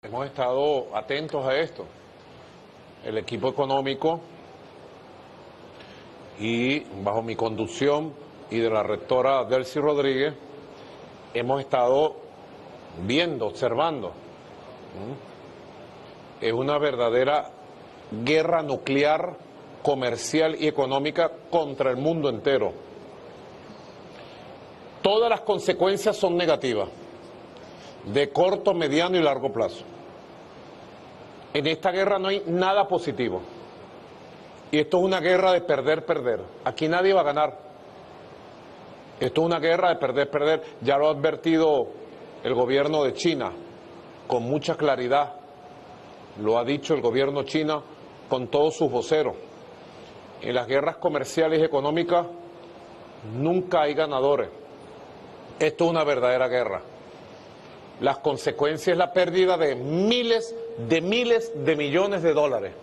Hemos estado atentos a esto. El equipo económico y bajo mi conducción y de la rectora Delcy Rodríguez, hemos estado viendo, observando. Es una verdadera guerra nuclear, comercial y económica contra el mundo entero. Todas las consecuencias son negativas, de corto, mediano y largo plazo. En esta guerra no hay nada positivo. Y esto es una guerra de perder, perder. Aquí nadie va a ganar. Esto es una guerra de perder, perder. Ya lo ha advertido el gobierno de China con mucha claridad. Lo ha dicho el gobierno chino con todos sus voceros. En las guerras comerciales y económicas nunca hay ganadores. Esto es una verdadera guerra. Las consecuencias es la pérdida de miles de millones de dólares.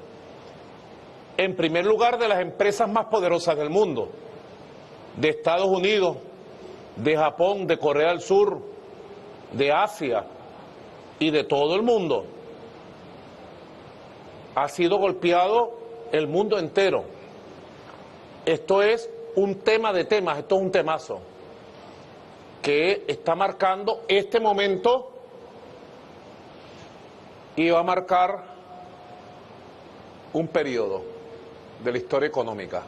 En primer lugar, de las empresas más poderosas del mundo, de Estados Unidos, de Japón, de Corea del Sur, de Asia y de todo el mundo. Ha sido golpeado el mundo entero. Esto es un tema de temas, esto es un temazo que está marcando este momento y va a marcar un periodo de la historia económica.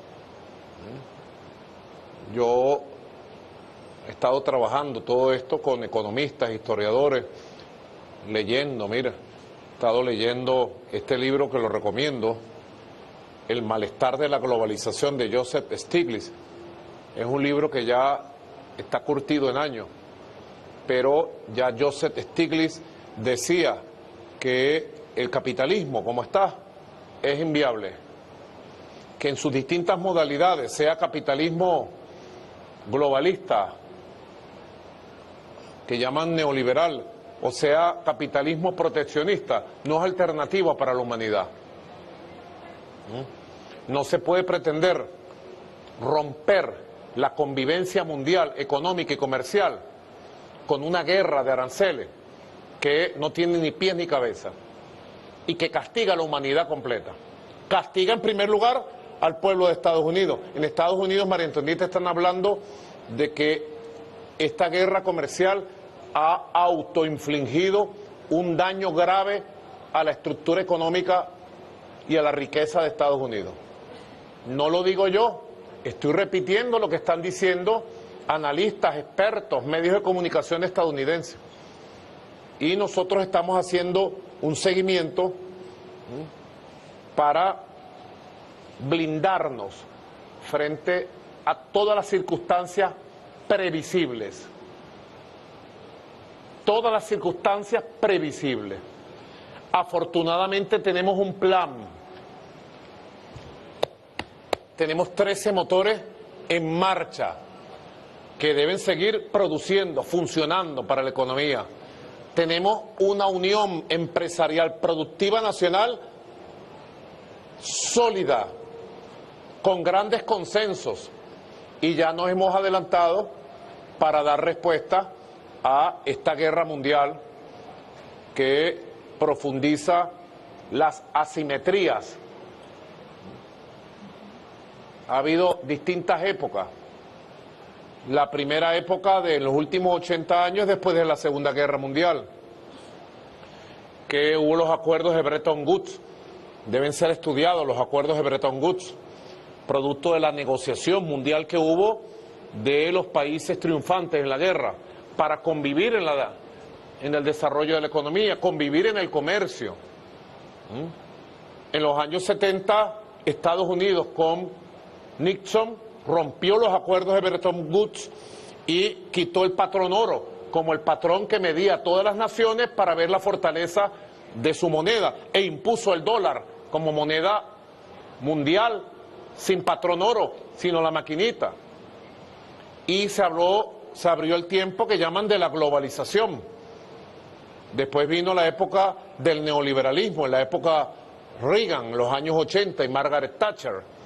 Yo he estado trabajando todo esto con economistas, historiadores, leyendo, mira, he estado leyendo este libro que lo recomiendo, El malestar de la globalización, de Joseph Stiglitz. Es un libro que ya está curtido en años, pero ya Joseph Stiglitz decía que el capitalismo como está es inviable, que en sus distintas modalidades, sea capitalismo globalista, que llaman neoliberal, o sea capitalismo proteccionista, no es alternativa para la humanidad. No se puede pretender romper la convivencia mundial, económica y comercial con una guerra de aranceles que no tiene ni pies ni cabeza y que castiga a la humanidad completa. Castiga en primer lugar al pueblo de Estados Unidos. En Estados Unidos, María Antonieta, están hablando de que esta guerra comercial ha autoinfligido un daño grave a la estructura económica y a la riqueza de Estados Unidos. No lo digo yo, estoy repitiendo lo que están diciendo analistas, expertos, medios de comunicación estadounidenses. Y nosotros estamos haciendo un seguimiento para blindarnos frente a todas las circunstancias previsibles. Todas las circunstancias previsibles. Afortunadamente tenemos un plan. Tenemos 13 motores en marcha que deben seguir produciendo, funcionando para la economía. Tenemos una unión empresarial productiva nacional sólida, con grandes consensos, y ya nos hemos adelantado para dar respuesta a esta guerra mundial que profundiza las asimetrías. Ha habido distintas épocas. La primera época de los últimos 80 años después de la Segunda Guerra Mundial, que hubo los acuerdos de Bretton Woods. Deben ser estudiados los acuerdos de Bretton Woods, producto de la negociación mundial que hubo de los países triunfantes en la guerra para convivir en el desarrollo de la economía, convivir en el comercio. En los años 70, Estados Unidos con Nixon rompió los acuerdos de Bretton Woods y quitó el patrón oro como el patrón que medía a todas las naciones para ver la fortaleza de su moneda, e impuso el dólar como moneda mundial sin patrón oro, sino la maquinita. Y se abrió el tiempo que llaman de la globalización. Después vino la época del neoliberalismo, en la época Reagan, los años 80, y Margaret Thatcher.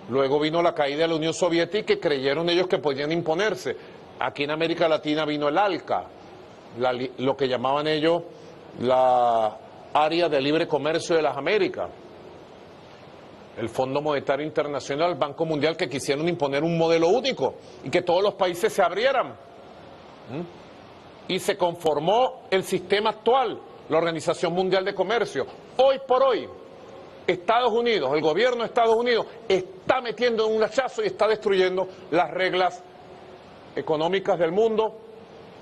Luego vino la caída de la Unión Soviética y creyeron ellos que podían imponerse. Aquí en América Latina vino el ALCA, lo que llamaban ellos la área de libre comercio de las Américas, el Fondo Monetario Internacional, el Banco Mundial, que quisieron imponer un modelo único y que todos los países se abrieran. Y se conformó el sistema actual, la Organización Mundial de Comercio. Hoy por hoy, Estados Unidos, el gobierno de Estados Unidos, está metiendo en un hachazo y está destruyendo las reglas económicas del mundo,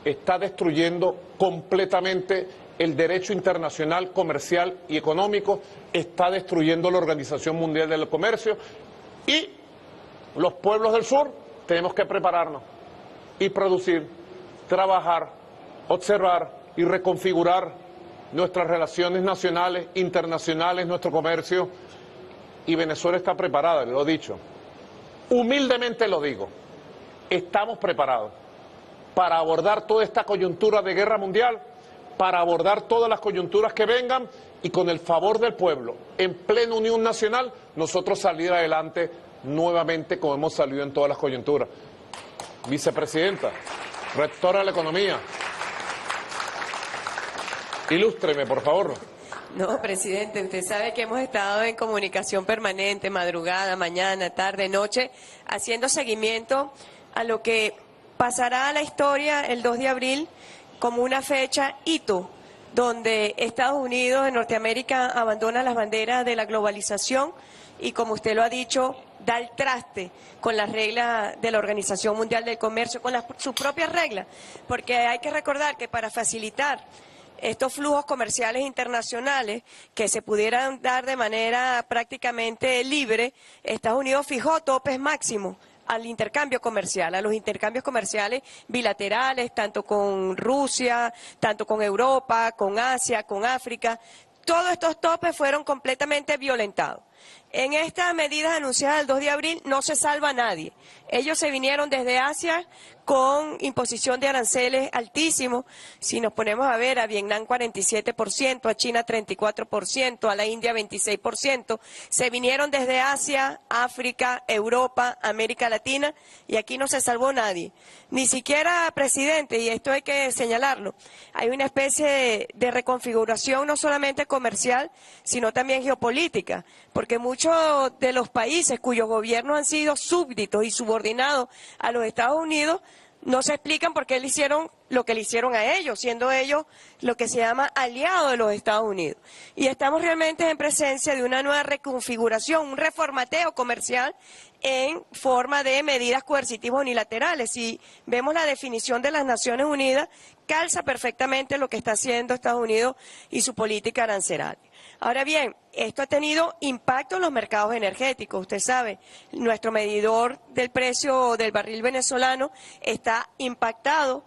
está destruyendo completamente el derecho internacional, comercial y económico, está destruyendo la Organización Mundial del Comercio, y los pueblos del sur tenemos que prepararnos y producir, trabajar, observar y reconfigurar nuestras relaciones nacionales, internacionales, nuestro comercio, y Venezuela está preparada, lo he dicho. Humildemente lo digo, estamos preparados para abordar toda esta coyuntura de guerra mundial, para abordar todas las coyunturas que vengan, y con el favor del pueblo, en plena unión nacional, nosotros salir adelante nuevamente como hemos salido en todas las coyunturas. Vicepresidenta, rectora de la Economía, ilústreme, por favor. No, presidente, usted sabe que hemos estado en comunicación permanente, madrugada, mañana, tarde, noche, haciendo seguimiento a lo que pasará a la historia el 2 de abril como una fecha hito, donde Estados Unidos de Norteamérica abandona las banderas de la globalización y, como usted lo ha dicho, da el traste con las reglas de la Organización Mundial del Comercio, con sus propias reglas, porque hay que recordar que para facilitar estos flujos comerciales internacionales que se pudieran dar de manera prácticamente libre, Estados Unidos fijó topes máximos al intercambio comercial, a los intercambios comerciales bilaterales, tanto con Rusia, tanto con Europa, con Asia, con África. Todos estos topes fueron completamente violentados. En estas medidas anunciadas el 2 de abril no se salva a nadie. Ellos se vinieron desde Asia con imposición de aranceles altísimos. Si nos ponemos a ver, a Vietnam 47%, a China 34%, a la India 26%. Se vinieron desde Asia, África, Europa, América Latina, y aquí no se salvó nadie. Ni siquiera, presidente, y esto hay que señalarlo, hay una especie de reconfiguración no solamente comercial, sino también geopolítica, porque muchos de los países cuyos gobiernos han sido súbditos y subordinados a los Estados Unidos no se explican por qué le hicieron lo que le hicieron a ellos, siendo ellos lo que se llama aliados de los Estados Unidos. Y estamos realmente en presencia de una nueva reconfiguración, un reformateo comercial en forma de medidas coercitivas unilaterales. Si vemos la definición de las Naciones Unidas, calza perfectamente lo que está haciendo Estados Unidos y su política arancelaria. Ahora bien, esto ha tenido impacto en los mercados energéticos. Usted sabe, nuestro medidor del precio del barril venezolano está impactado.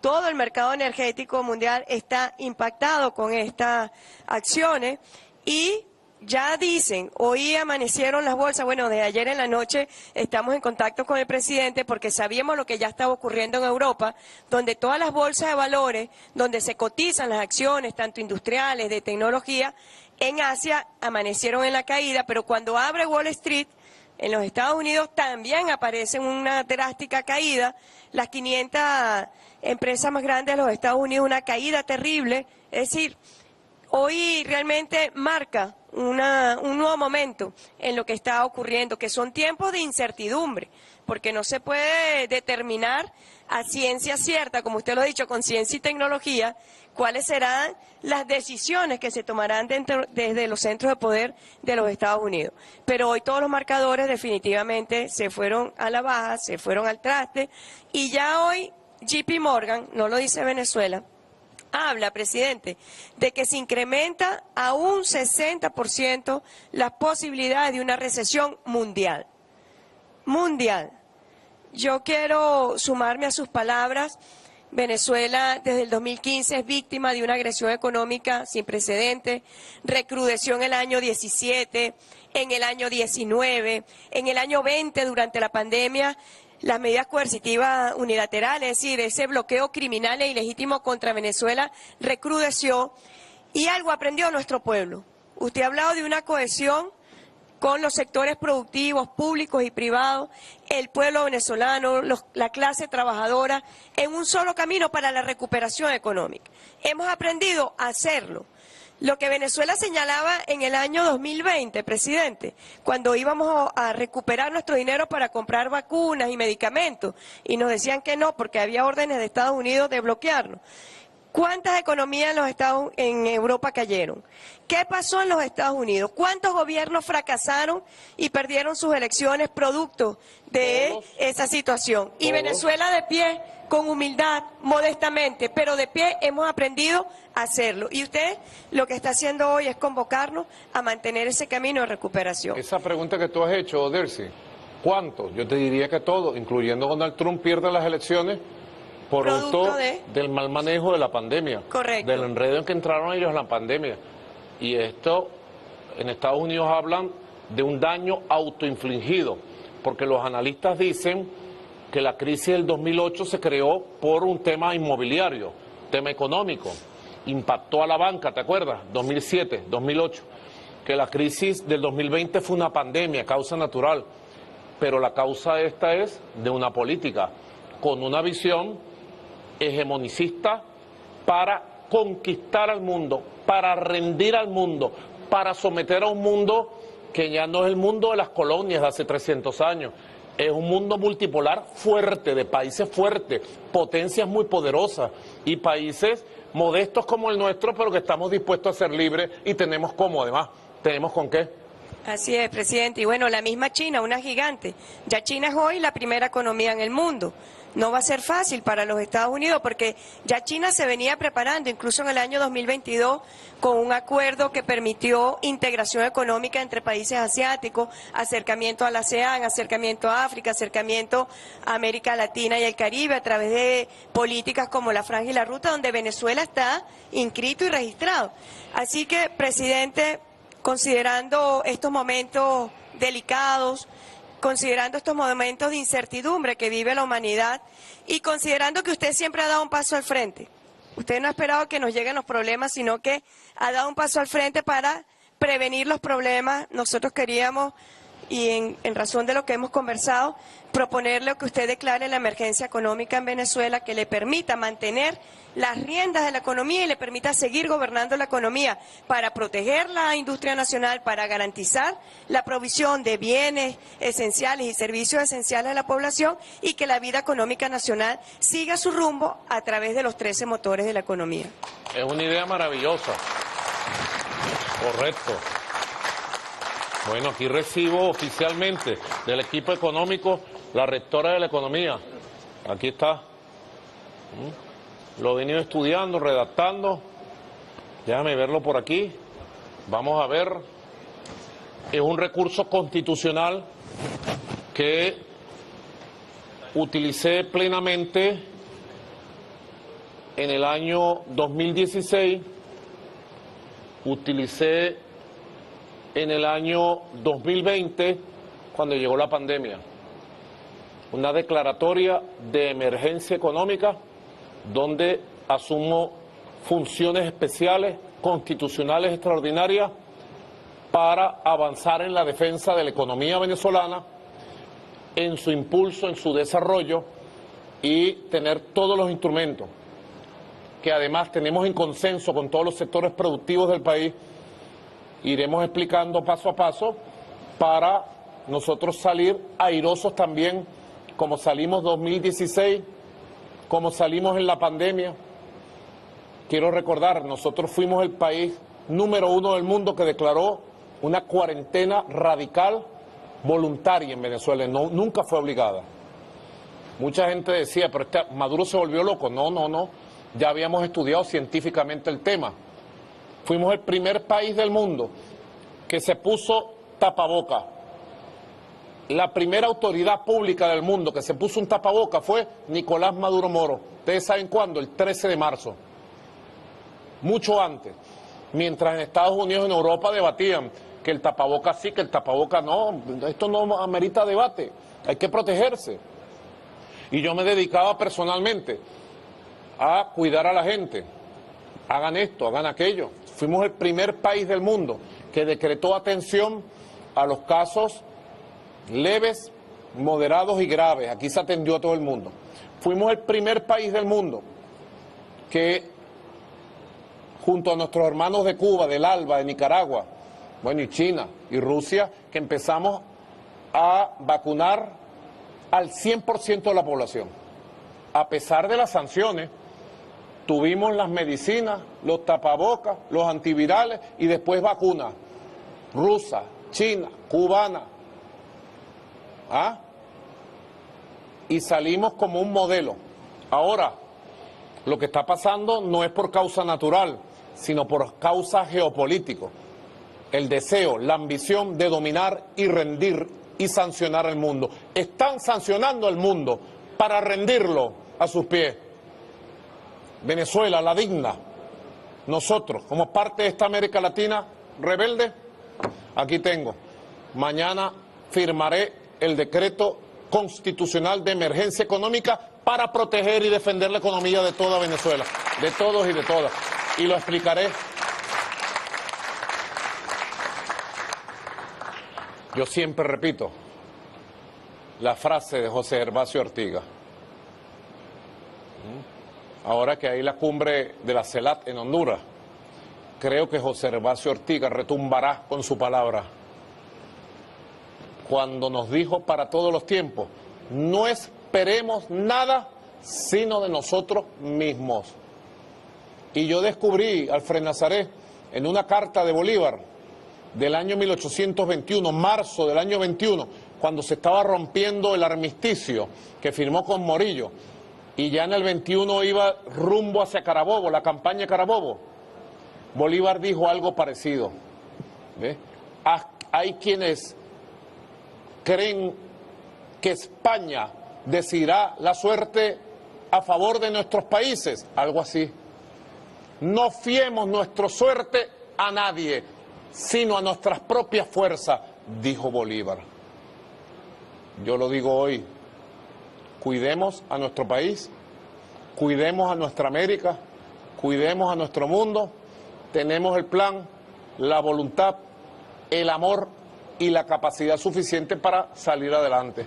Todo el mercado energético mundial está impactado con estas acciones y ya dicen, hoy amanecieron las bolsas, bueno, de ayer en la noche estamos en contacto con el presidente porque sabíamos lo que ya estaba ocurriendo en Europa, donde todas las bolsas de valores, donde se cotizan las acciones, tanto industriales, de tecnología, en Asia amanecieron en la caída, pero cuando abre Wall Street, en los Estados Unidos también aparece una drástica caída. Las 500 empresas más grandes de los Estados Unidos, una caída terrible. Es decir, hoy realmente marca un nuevo momento en lo que está ocurriendo, que son tiempos de incertidumbre, porque no se puede determinar a ciencia cierta, como usted lo ha dicho, con ciencia y tecnología, cuáles serán las decisiones que se tomarán desde los centros de poder de los Estados Unidos. Pero hoy todos los marcadores definitivamente se fueron a la baja, se fueron al traste, y ya hoy JP Morgan, no lo dice Venezuela, habla, presidente, de que se incrementa a un 60% las posibilidades de una recesión mundial. Mundial. Yo quiero sumarme a sus palabras. Venezuela desde el 2015 es víctima de una agresión económica sin precedentes, recrudeció en el año 17, en el año 19, en el año 20 durante la pandemia. Las medidas coercitivas unilaterales, es decir, ese bloqueo criminal e ilegítimo contra Venezuela recrudeció, y algo aprendió nuestro pueblo. Usted ha hablado de una cohesión con los sectores productivos, públicos y privados, el pueblo venezolano, la clase trabajadora, en un solo camino para la recuperación económica. Hemos aprendido a hacerlo. Lo que Venezuela señalaba en el año 2020, presidente, cuando íbamos a recuperar nuestro dinero para comprar vacunas y medicamentos, y nos decían que no, porque había órdenes de Estados Unidos de bloquearnos. ¿Cuántas economías en Europa cayeron? ¿Qué pasó en los Estados Unidos? ¿Cuántos gobiernos fracasaron y perdieron sus elecciones producto de esa situación? Y Venezuela de pie, con humildad, modestamente, pero de pie hemos aprendido a hacerlo. Y usted lo que está haciendo hoy es convocarnos a mantener ese camino de recuperación. Esa pregunta que tú has hecho, Dercy, ¿cuántos? Yo te diría que todos, incluyendo Donald Trump, pierde las elecciones producto del mal manejo de la pandemia. Correcto. Del enredo en que entraron ellos en la pandemia. Y esto, en Estados Unidos hablan de un daño autoinfligido, porque los analistas dicen que la crisis del 2008 se creó por un tema inmobiliario, tema económico, impactó a la banca, ¿te acuerdas? 2007, 2008, que la crisis del 2020 fue una pandemia, causa natural, pero la causa esta es de una política, con una visión hegemonicista para conquistar al mundo, para rendir al mundo, para someter a un mundo que ya no es el mundo de las colonias de hace 300 años, es un mundo multipolar fuerte, de países fuertes, potencias muy poderosas y países modestos como el nuestro, pero que estamos dispuestos a ser libres y tenemos cómo, además, tenemos con qué. Así es, presidente. Y bueno, la misma China, una gigante. Ya China es hoy la primera economía en el mundo. No va a ser fácil para los Estados Unidos porque ya China se venía preparando, incluso en el año 2022, con un acuerdo que permitió integración económica entre países asiáticos, acercamiento a la ASEAN, acercamiento a África, acercamiento a América Latina y el Caribe a través de políticas como la Franja y la Ruta, donde Venezuela está inscrito y registrado. Así que, presidente, considerando estos momentos delicados, considerando estos momentos de incertidumbre que vive la humanidad y considerando que usted siempre ha dado un paso al frente. Usted no ha esperado que nos lleguen los problemas, sino que ha dado un paso al frente para prevenir los problemas. Nosotros queríamos, y en razón de lo que hemos conversado, proponerle que usted declare la emergencia económica en Venezuela que le permita mantener las riendas de la economía y le permita seguir gobernando la economía para proteger la industria nacional, para garantizar la provisión de bienes esenciales y servicios esenciales a la población y que la vida económica nacional siga su rumbo a través de los 13 motores de la economía. Es una idea maravillosa. Correcto. Bueno, aquí recibo oficialmente del equipo económico la rectora de la economía. Aquí está. Lo he venido estudiando, redactando. Déjame verlo por aquí. Vamos a ver. Es un recurso constitucional que utilicé plenamente en el año 2016. Utilicé en el año 2020, cuando llegó la pandemia. Una declaratoria de emergencia económica donde asumo funciones especiales, constitucionales extraordinarias para avanzar en la defensa de la economía venezolana, en su impulso, en su desarrollo y tener todos los instrumentos que además tenemos en consenso con todos los sectores productivos del país. Iremos explicando paso a paso para nosotros salir airosos también, como salimos 2016, como salimos en la pandemia. Quiero recordar, nosotros fuimos el país número 1 del mundo que declaró una cuarentena radical voluntaria en Venezuela, nunca fue obligada. Mucha gente decía, pero Maduro se volvió loco. No, ya habíamos estudiado científicamente el tema. Fuimos el primer país del mundo que se puso tapaboca. La primera autoridad pública del mundo que se puso un tapaboca fue Nicolás Maduro Moro. ¿Ustedes saben cuándo? El 13 de marzo. Mucho antes. Mientras en Estados Unidos y en Europa debatían que el tapaboca sí, que el tapaboca no. Esto no amerita debate. Hay que protegerse. Y yo me dedicaba personalmente a cuidar a la gente. Hagan esto, hagan aquello. Fuimos el primer país del mundo que decretó atención a los casos leves, moderados y graves. Aquí se atendió a todo el mundo. Fuimos el primer país del mundo que, junto a nuestros hermanos de Cuba, del ALBA, de Nicaragua, bueno, y China y Rusia, que empezamos a vacunar al 100% de la población. A pesar de las sanciones, tuvimos las medicinas, los tapabocas, los antivirales y después vacunas rusa, china, cubana. ¿Ah? Y salimos como un modelo. Ahora, lo que está pasando no es por causa natural, sino por causa geopolítica. El deseo, la ambición de dominar y rendir y sancionar al mundo. Están sancionando al mundo para rendirlo a sus pies. Venezuela, la digna, nosotros, como parte de esta América Latina rebelde, aquí tengo. Mañana firmaré el decreto constitucional de emergencia económica para proteger y defender la economía de toda Venezuela, de todos y de todas. Y lo explicaré. Yo siempre repito la frase de José Gervasio Ortiga. Ahora que hay la cumbre de la CELAC en Honduras, creo que José Gervasio Ortiga retumbará con su palabra cuando nos dijo para todos los tiempos: no esperemos nada sino de nosotros mismos. Y yo descubrí, Alfred Nazaret, en una carta de Bolívar del año 1821, marzo del año 21, cuando se estaba rompiendo el armisticio que firmó con Morillo, y ya en el 21 iba rumbo hacia Carabobo, la campaña de Carabobo, Bolívar dijo algo parecido. ¿Ve? Hay quienes creen que España decidirá la suerte a favor de nuestros países, algo así. No fiemos nuestra suerte a nadie, sino a nuestras propias fuerzas, dijo Bolívar. Yo lo digo hoy, cuidemos a nuestro país, cuidemos a nuestra América, cuidemos a nuestro mundo, tenemos el plan, la voluntad, el amor y la capacidad suficiente para salir adelante.